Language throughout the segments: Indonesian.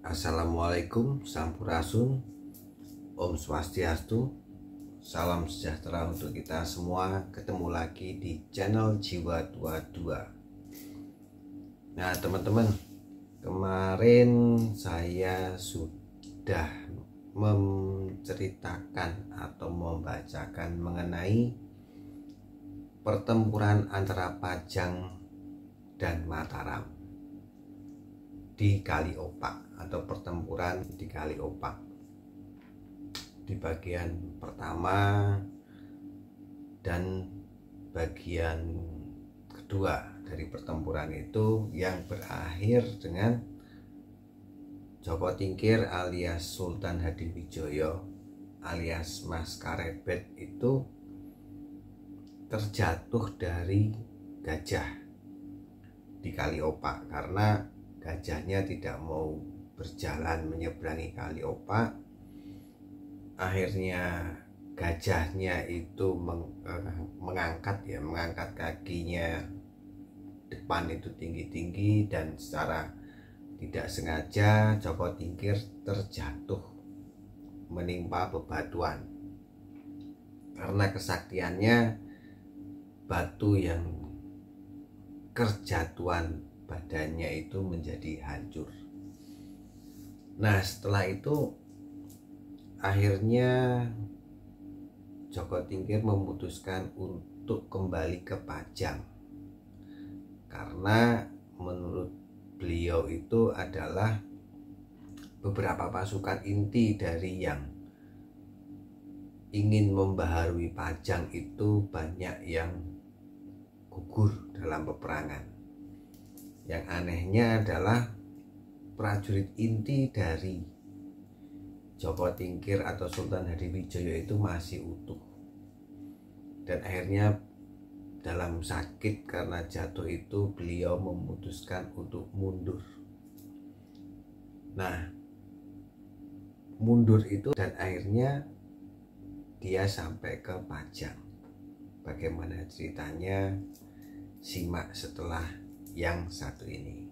Assalamualaikum, Sampurasun, Om Swastiastu, salam sejahtera untuk kita semua. Ketemu lagi di channel Jiwa 22. Nah teman-teman, kemarin saya sudah menceritakan atau membacakan mengenai pertempuran antara Pajang dan Mataram di Kali Opak, atau pertempuran di Kali Opak. Di bagian pertama dan bagian kedua dari pertempuran itu yang berakhir dengan Joko Tingkir alias Sultan Hadiwijoyo alias Mas Karebet itu terjatuh dari gajah di Kali Opak karena gajahnya tidak mau berjalan menyeberangi Kali Opak. Akhirnya gajahnya itu mengangkat kakinya depan itu tinggi-tinggi, dan secara tidak sengaja Joko Tingkir terjatuh menimpa bebatuan. Karena kesaktiannya, batu yang kerjatuhan badannya itu menjadi hancur. Nah setelah itu akhirnya Joko Tingkir memutuskan untuk kembali ke Pajang, karena menurut beliau itu adalah beberapa pasukan inti dari yang ingin membaharui Pajang itu banyak yang gugur dalam peperangan. Yang anehnya adalah prajurit inti dari Joko Tingkir atau Sultan Hadiwijoyo itu masih utuh, dan akhirnya dalam sakit karena jatuh itu beliau memutuskan untuk mundur. Nah mundur itu, dan akhirnya dia sampai ke Pajang. Bagaimana ceritanya? Simak setelah yang satu ini.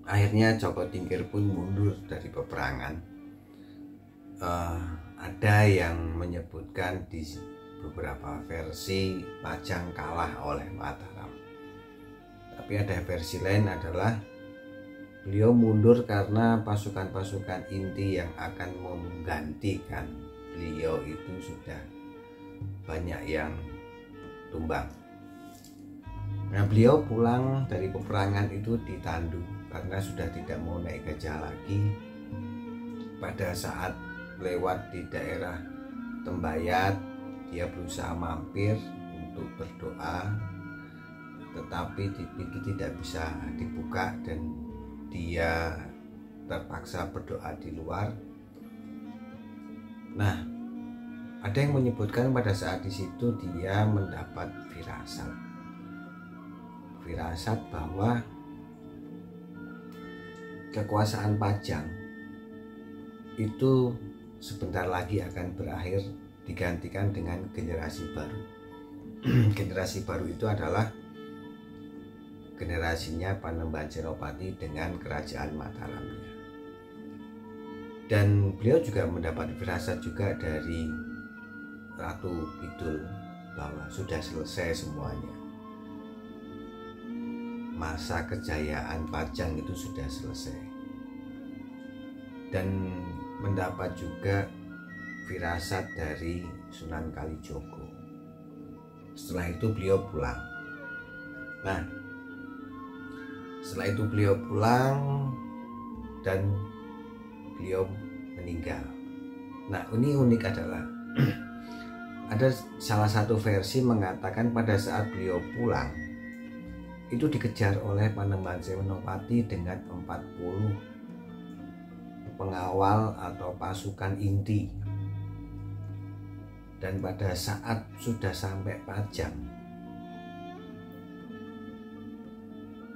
Akhirnya Joko Tingkir pun mundur dari peperangan. Ada yang menyebutkan di beberapa versi Pajang kalah oleh Mataram, tapi ada versi lain adalah beliau mundur karena pasukan-pasukan inti yang akan menggantikan beliau itu sudah banyak yang tumbang. Nah beliau pulang dari peperangan itu ditandu karena sudah tidak mau naik gajah lagi. Pada saat lewat di daerah Tembayat, dia berusaha mampir untuk berdoa, tetapi pintu tidak bisa dibuka dan dia terpaksa berdoa di luar. Nah, ada yang menyebutkan pada saat di situ dia mendapat firasat bahwa kekuasaan Pajang itu sebentar lagi akan berakhir, digantikan dengan generasi baru. Generasi baru itu adalah generasinya Panembahan Senopati dengan kerajaan Mataramnya. Dan beliau juga mendapat firasat juga dari Ratu Kidul bahwa sudah selesai semuanya. Masa kejayaan Pajang itu sudah selesai. Dan mendapat juga firasat dari Sunan Kalijogo. Setelah itu beliau pulang. Nah setelah itu beliau pulang dan beliau meninggal. Nah ini unik adalah ada salah satu versi mengatakan pada saat beliau pulang itu dikejar oleh Panembahan Senopati dengan 40 pengawal atau pasukan inti. Dan pada saat sudah sampai Pajang,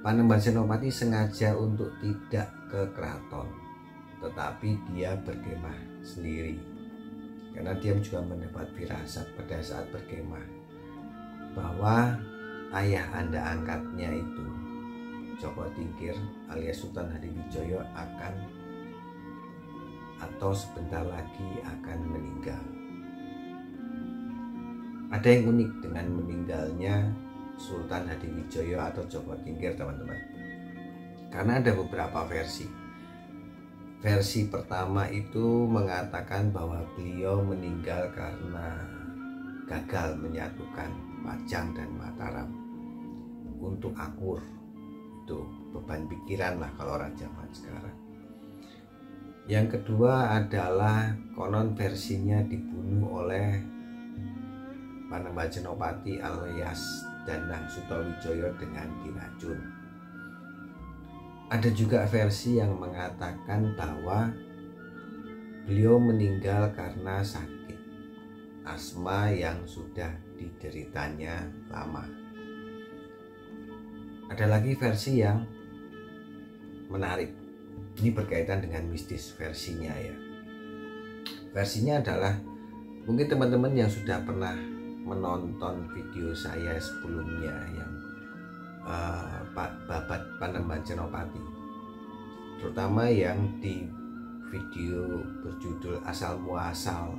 Panembahan Senopati sengaja untuk tidak ke keraton, tetapi dia berkemah sendiri. karena dia juga mendapat firasat pada saat berkemah bahwa ayah anda angkatnya itu Joko Tingkir alias Sultan Hadiwijoyo akan atau sebentar lagi akan meninggal. Ada yang unik dengan meninggalnya Sultan Hadiwijoyo atau Joko Tingkir, teman-teman, karena ada beberapa versi. Versi pertama itu mengatakan bahwa beliau meninggal karena gagal menyatukan Pajang dan Mataram untuk akur. Itu beban pikiran lah kalau orang zaman sekarang. Yang kedua adalah konon versinya dibunuh oleh Panembahan Senopati alias Danang Sutawijoyo dengan diracun. Ada juga versi yang mengatakan bahwa beliau meninggal karena sakit asma yang sudah dideritanya lama. Ada lagi versi yang menarik, ini berkaitan dengan mistis versinya ya. Versinya adalah, mungkin teman-teman yang sudah pernah menonton video saya sebelumnya yang babat Panembahan Senopati, terutama yang di video berjudul Asal Muasal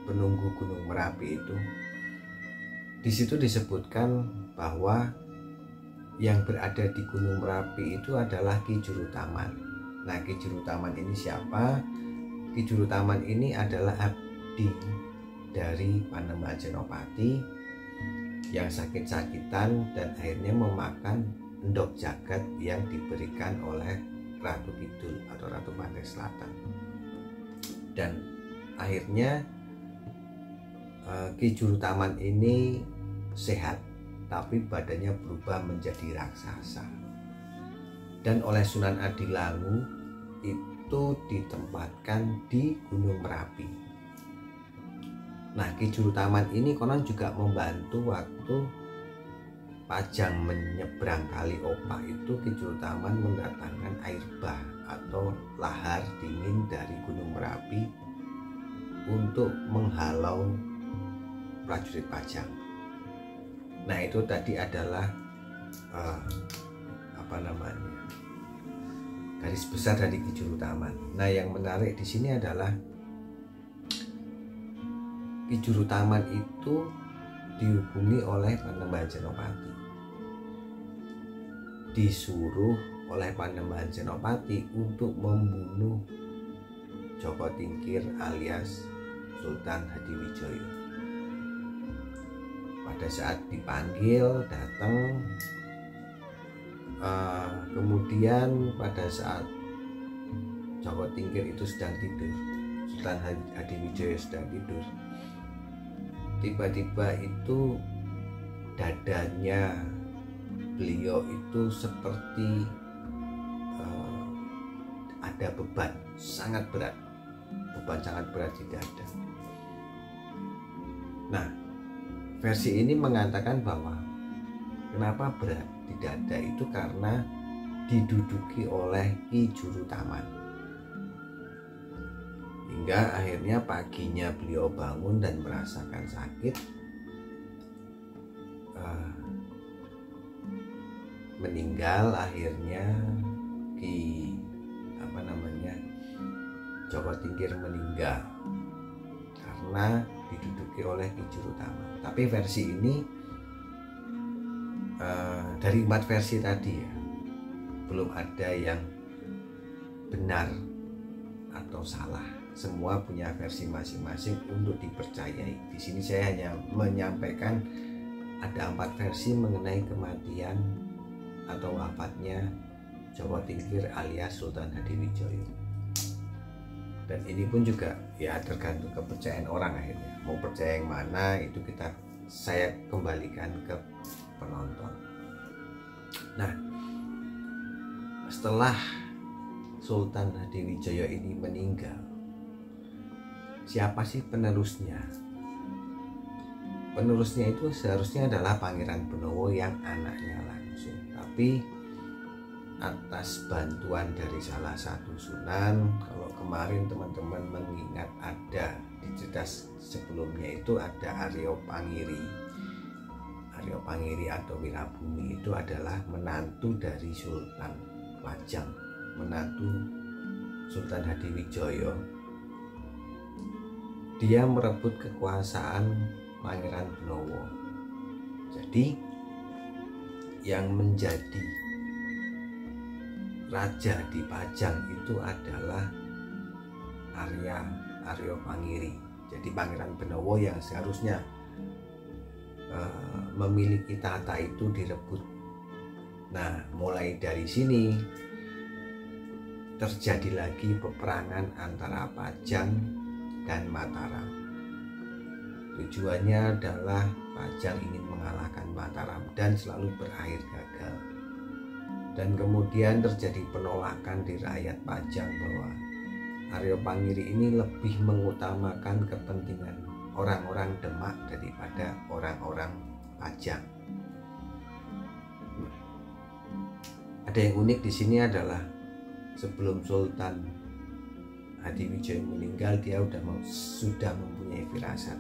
Penunggu Gunung Merapi itu, di situ disebutkan bahwa yang berada di Gunung Merapi itu adalah Ki Jurutaman. Nah, Ki Jurutaman ini siapa? Ki Jurutaman ini adalah abdi dari Panembahan Senopati yang sakit-sakitan dan akhirnya memakan endok jagat yang diberikan oleh Ratu Kidul atau Ratu Pantai Selatan. Dan akhirnya Ki Jurutaman ini sehat, tapi badannya berubah menjadi raksasa. Dan oleh Sunan Adilangu itu ditempatkan di Gunung Merapi. Nah, Ki Jurutaman ini konon juga membantu waktu Pajang menyeberang Kali Opak itu. Ki Jurutaman mendatangkan air bah atau lahar dingin dari Gunung Merapi untuk menghalau prajurit Pajang. Nah, itu tadi adalah garis besar dari Ki Jurutaman. Nah, yang menarik di sini adalah Ki Jurutaman itu dihubungi oleh Panembahan Senopati, disuruh oleh Panembahan Senopati untuk membunuh Joko Tingkir alias Sultan Hadiwijoyo. Pada saat dipanggil datang, kemudian pada saat Joko Tingkir itu sedang tidur, Sultan Hadiwijoyo sedang tidur, tiba-tiba itu dadanya beliau itu seperti ada beban sangat berat di dada. Nah, versi ini mengatakan bahwa kenapa berat di dada itu karena diduduki oleh Ki Jurutaman. Hingga akhirnya paginya beliau bangun dan merasakan sakit, meninggal. Akhirnya Joko Tingkir meninggal karena diduduki oleh Ki Jurutaman. Tapi versi ini dari 4 versi tadi ya, belum ada yang benar atau salah. Semua punya versi masing-masing untuk dipercayai. Di sini saya hanya menyampaikan ada 4 versi mengenai kematian atau wafatnya Joko Tingkir alias Sultan Hadiwijoyo. Dan ini pun juga ya tergantung kepercayaan orang akhirnya. Mau percaya yang mana itu saya kembalikan ke penonton. Nah, setelah Sultan Hadiwijoyo ini meninggal, siapa sih penerusnya? Penerusnya itu seharusnya adalah Pangeran Benowo yang anaknya langsung. Tapi atas bantuan dari salah satu sunan, kalau kemarin teman-teman mengingat ada di cerita sebelumnya itu ada Aryo Pangiri. Aryo Pangiri atau Wirabumi itu adalah menantu dari Sultan Pajang, menantu Sultan Hadiwijoyo. Dia merebut kekuasaan Pangeran Benowo. Jadi yang menjadi raja di Pajang itu adalah Aryo Pangiri. Jadi Pangeran Benowo yang seharusnya memiliki tahta itu direbut. Nah, mulai dari sini terjadi lagi peperangan antara Pajang dan Mataram. Tujuannya adalah Pajang ingin mengalahkan Mataram dan selalu berakhir gagal. Dan kemudian terjadi penolakan di rakyat Pajang bahwa Aryo Pangiri ini lebih mengutamakan kepentingan orang-orang Demak daripada orang-orang Pajang. Ada yang unik di sini adalah sebelum Sultan Hadiwijoyo meninggal, dia sudah mempunyai firasat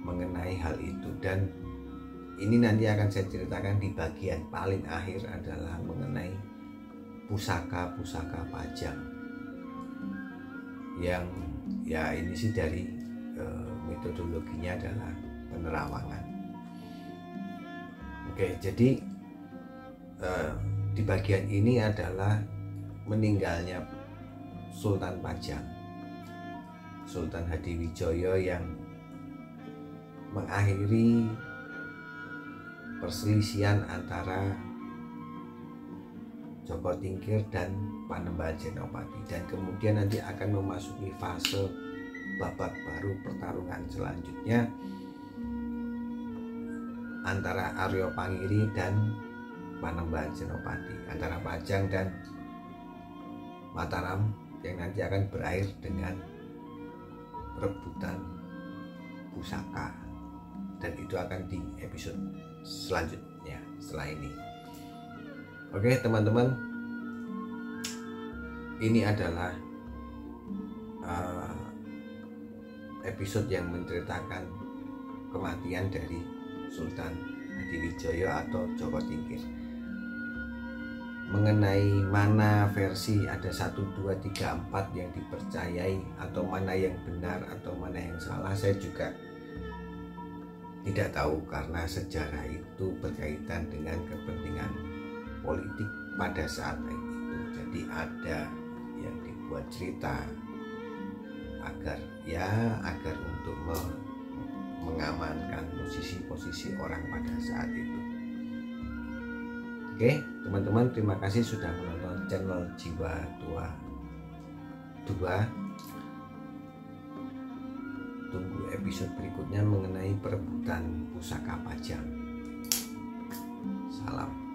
mengenai hal itu, dan ini nanti akan saya ceritakan di bagian paling akhir adalah mengenai pusaka-pusaka Pajang yang ya ini sih dari metodologinya adalah penerawangan. Oke, jadi di bagian ini adalah meninggalnya Sultan Pajang, Sultan Hadiwijoyo, yang mengakhiri perselisihan antara Joko Tingkir dan Panembahan Senopati, dan kemudian nanti akan memasuki fase babak baru pertarungan selanjutnya antara Aryo Pangiri dan Panembahan Senopati, antara Pajang dan Mataram, yang nanti akan berakhir dengan rebutan pusaka, dan itu akan di episode selanjutnya setelah ini. Oke teman-teman, ini adalah episode yang menceritakan kematian dari Sultan Hadiwijoyo atau Joko Tingkir. Mengenai mana versi ada 1, 2, 3, 4 yang dipercayai atau mana yang benar atau mana yang salah, saya juga tidak tahu, karena sejarah itu berkaitan dengan kepentingan politik pada saat itu. Jadi ada yang dibuat cerita agar untuk mengamankan posisi-posisi orang pada saat itu. Oke teman-teman, terima kasih sudah menonton channel Jiwa Tua 2. Tunggu episode berikutnya mengenai perebutan pusaka Pajang. Salam.